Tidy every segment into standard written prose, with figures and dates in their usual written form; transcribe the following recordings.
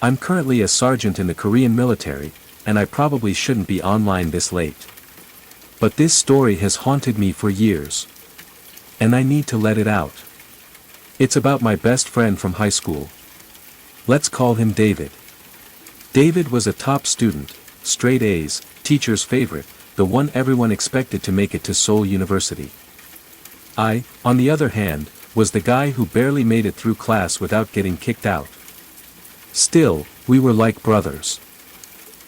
I'm currently a sergeant in the Korean military, and I probably shouldn't be online this late. But this story has haunted me for years. And I need to let it out. It's about my best friend from high school. Let's call him David. David was a top student, straight A's, teacher's favorite, the one everyone expected to make it to Seoul University. I, on the other hand, was the guy who barely made it through class without getting kicked out. Still, we were like brothers.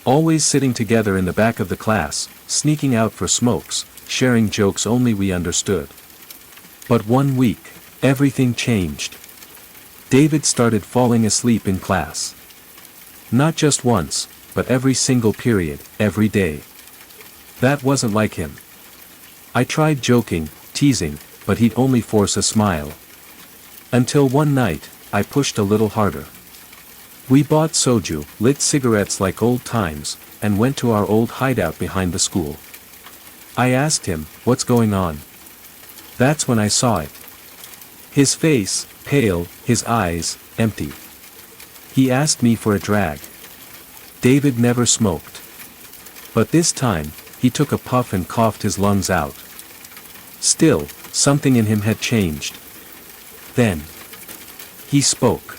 Always sitting together in the back of the class, sneaking out for smokes, sharing jokes only we understood. But one week, everything changed. David started falling asleep in class. Not just once, but every single period, every day. That wasn't like him. I tried joking, teasing, but he'd only force a smile. Until one night, I pushed a little harder. We bought soju, lit cigarettes like old times, and went to our old hideout behind the school. I asked him, "What's going on?" That's when I saw it. His face, pale, his eyes, empty. He asked me for a drag. David never smoked. But this time, he took a puff and coughed his lungs out. Still, something in him had changed. Then, he spoke.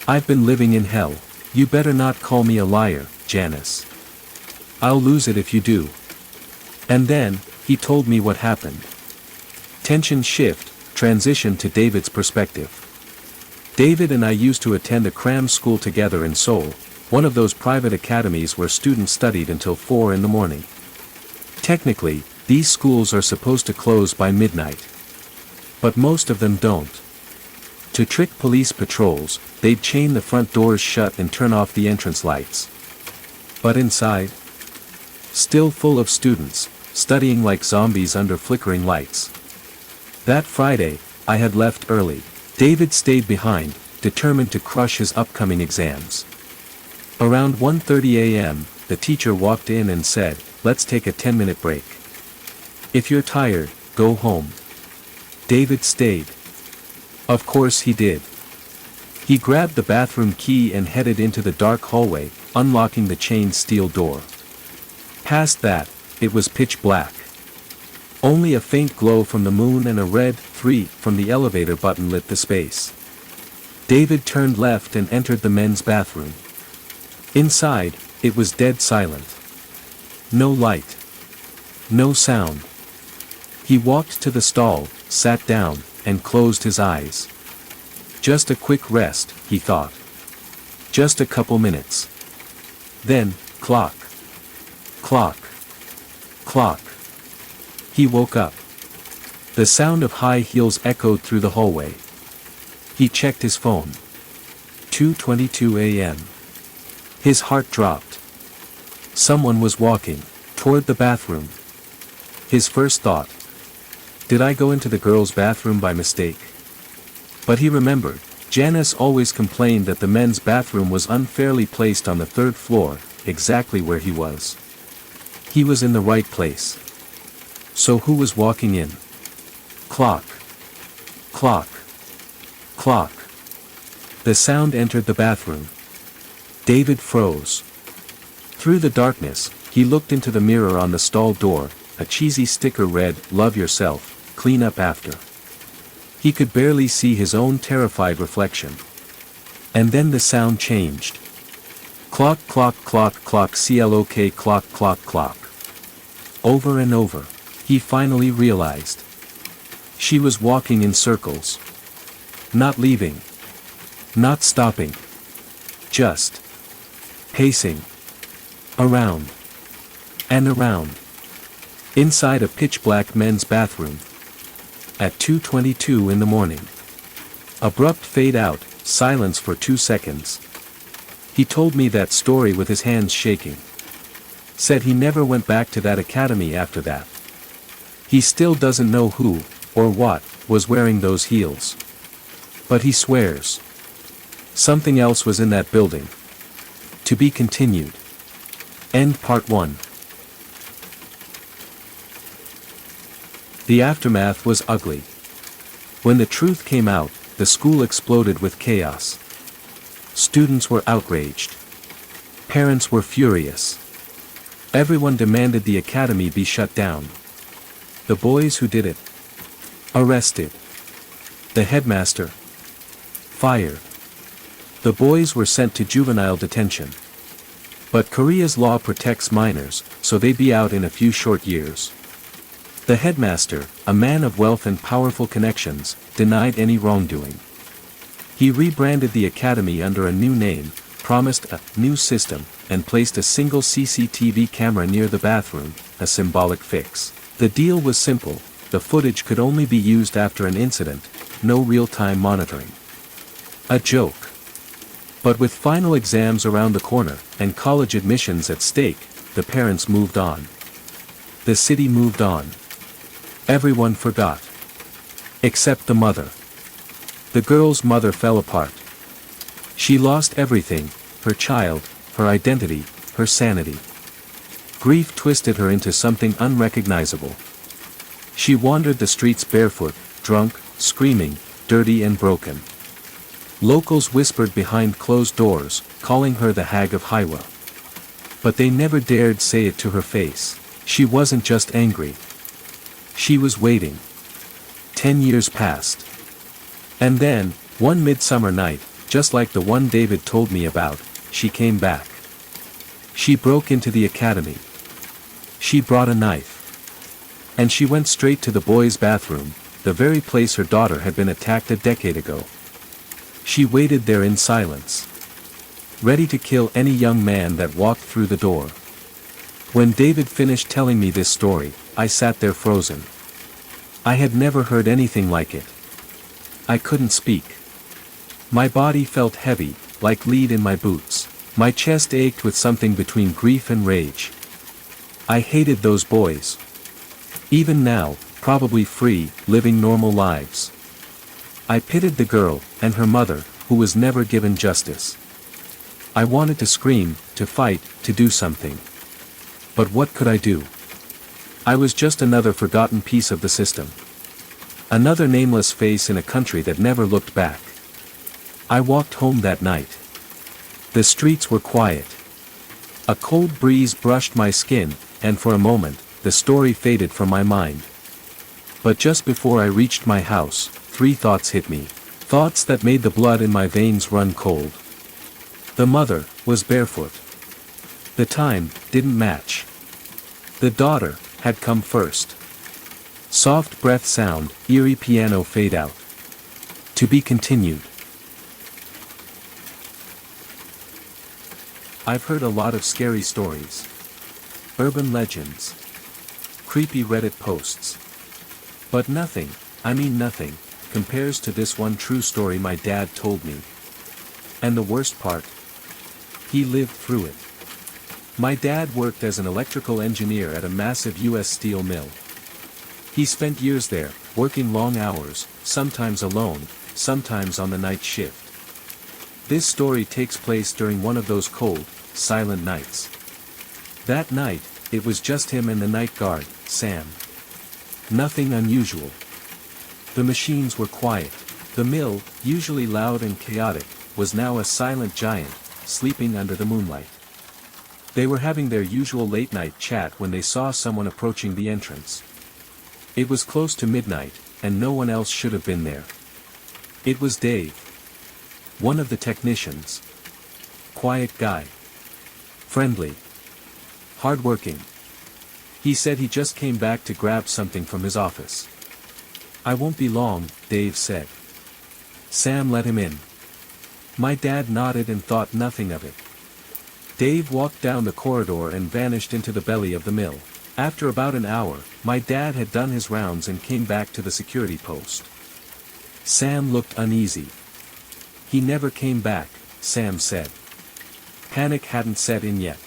"I've been living in hell. You better not call me a liar, Janice. I'll lose it if you do." And then, he told me what happened. Tension shift, transition to David's perspective. David and I used to attend a cram school together in Seoul, one of those private academies where students studied until 4 in the morning. Technically, these schools are supposed to close by midnight. But most of them don't. To trick police patrols, they'd chain the front doors shut and turn off the entrance lights. But inside? Still full of students, studying like zombies under flickering lights. That Friday, I had left early. David stayed behind, determined to crush his upcoming exams. Around 1:30 a.m., the teacher walked in and said, "Let's take a 10-minute break. If you're tired, go home." David stayed. Of course he did. He grabbed the bathroom key and headed into the dark hallway, unlocking the chained steel door. Past that, it was pitch black. Only a faint glow from the moon and a red 3 from the elevator button lit the space. David turned left and entered the men's bathroom. Inside, it was dead silent. No light. No sound. He walked to the stall, sat down, and closed his eyes. Just a quick rest, he thought. Just a couple minutes. Then, clock. Clock. Clock. He woke up. The sound of high heels echoed through the hallway. He checked his phone. 2:22 a.m. His heart dropped. Someone was walking toward the bathroom. His first thought. Did I go into the girls' bathroom by mistake? But he remembered, Janice always complained that the men's bathroom was unfairly placed on the 3rd floor, exactly where he was. He was in the right place. So who was walking in? Clock. Clock. Clock. The sound entered the bathroom. David froze. Through the darkness, he looked into the mirror on the stall door. A cheesy sticker read, "Love yourself, clean up after." He could barely see his own terrified reflection. And then the sound changed. Clock, clock, clock, clock, clock, clock, clock, clock. Over and over, he finally realized. She was walking in circles. Not leaving. Not stopping. Just pacing. Around. And around. Inside a pitch-black men's bathroom. At 2:22 in the morning. Abrupt fade out, silence for 2 seconds. He told me that story with his hands shaking. Said he never went back to that academy after that. He still doesn't know who, or what, was wearing those heels. But he swears. Something else was in that building. To be continued. End Part 1. The aftermath was ugly. When the truth came out, the school exploded with chaos. Students were outraged. Parents were furious. Everyone demanded the academy be shut down. The boys who did it, arrested. The headmaster, fired. The boys were sent to juvenile detention. But Korea's law protects minors, so they be out in a few short years. The headmaster, a man of wealth and powerful connections, denied any wrongdoing. He rebranded the academy under a new name, promised a new system, and placed a single CCTV camera near the bathroom, a symbolic fix. The deal was simple: the footage could only be used after an incident, no real-time monitoring. A joke. But with final exams around the corner, and college admissions at stake, the parents moved on. The city moved on. Everyone forgot. Except the mother. The girl's mother fell apart. She lost everything: her child, her identity, her sanity. Grief twisted her into something unrecognizable. She wandered the streets barefoot, drunk, screaming, dirty and broken. Locals whispered behind closed doors, calling her the Hag of Haiwa. But they never dared say it to her face. She wasn't just angry. She was waiting. 10 years passed. And then, one midsummer night, just like the one David told me about, she came back. She broke into the academy. She brought a knife. And she went straight to the boys' bathroom, the very place her daughter had been attacked a decade ago. She waited there in silence, ready to kill any young man that walked through the door. When David finished telling me this story, I sat there frozen. I had never heard anything like it. I couldn't speak. My body felt heavy, like lead in my boots. My chest ached with something between grief and rage. I hated those boys. Even now, probably free, living normal lives. I pitied the girl, and her mother, who was never given justice. I wanted to scream, to fight, to do something. But what could I do? I was just another forgotten piece of the system. Another nameless face in a country that never looked back. I walked home that night. The streets were quiet. A cold breeze brushed my skin, and for a moment, the story faded from my mind. But just before I reached my house, 3 thoughts hit me. Thoughts that made the blood in my veins run cold. The mother was barefoot. The time didn't match. The daughter had come first. Soft breath sound, eerie piano fade out. To be continued. I've heard a lot of scary stories. Urban legends. Creepy Reddit posts. But nothing, I mean nothing, compares to this one true story my dad told me. And the worst part? He lived through it. My dad worked as an electrical engineer at a massive US steel mill. He spent years there, working long hours, sometimes alone, sometimes on the night shift. This story takes place during one of those cold, silent nights. That night, it was just him and the night guard, Sam. Nothing unusual. The machines were quiet. The mill, usually loud and chaotic, was now a silent giant, sleeping under the moonlight. They were having their usual late-night chat when they saw someone approaching the entrance. It was close to midnight, and no one else should have been there. It was Dave. One of the technicians. Quiet guy. Friendly. Hardworking. He said he just came back to grab something from his office. "I won't be long," Dave said. Sam let him in. My dad nodded and thought nothing of it. Dave walked down the corridor and vanished into the belly of the mill. After about an hour, my dad had done his rounds and came back to the security post. Sam looked uneasy. "He never came back," Sam said. Panic hadn't set in yet.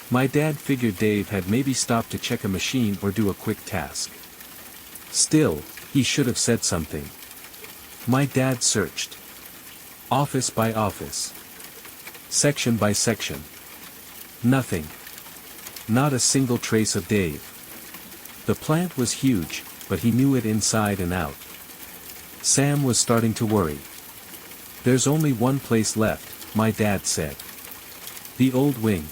My dad figured Dave had maybe stopped to check a machine or do a quick task. Still, he should have said something. My dad searched. Office by office. Section by section. Nothing. Not a single trace of Dave. The plant was huge, but he knew it inside and out. Sam was starting to worry. "There's only one place left," my dad said. The old wing.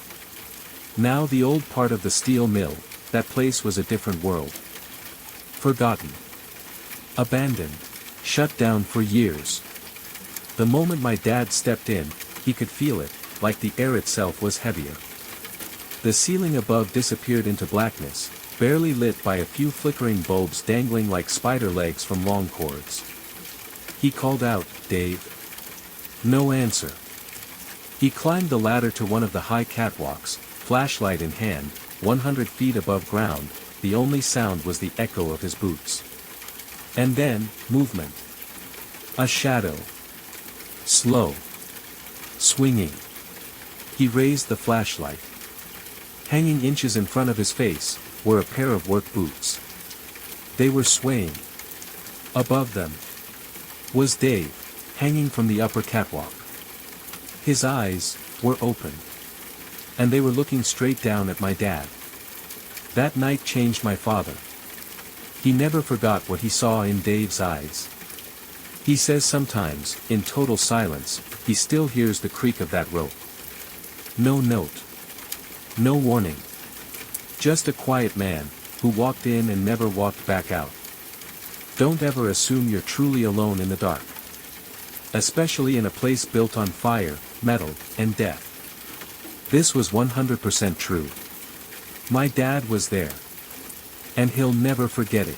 Now the old part of the steel mill, that place was a different world. Forgotten. Abandoned. Shut down for years. The moment my dad stepped in, he could feel it, like the air itself was heavier. The ceiling above disappeared into blackness, barely lit by a few flickering bulbs dangling like spider legs from long cords. He called out, "Dave." No answer. He climbed the ladder to one of the high catwalks, flashlight in hand, 100 feet above ground. The only sound was the echo of his boots. And then, movement. A shadow. Slow. Swinging. He raised the flashlight. Hanging inches in front of his face, were a pair of work boots. They were swaying. Above them was Dave, hanging from the upper catwalk. His eyes were open. And they were looking straight down at my dad. That night changed my father. He never forgot what he saw in Dave's eyes. He says sometimes, in total silence, he still hears the creak of that rope. No note. No warning. Just a quiet man, who walked in and never walked back out. Don't ever assume you're truly alone in the dark. Especially in a place built on fire, metal, and death. This was 100% true. My dad was there. And he'll never forget it.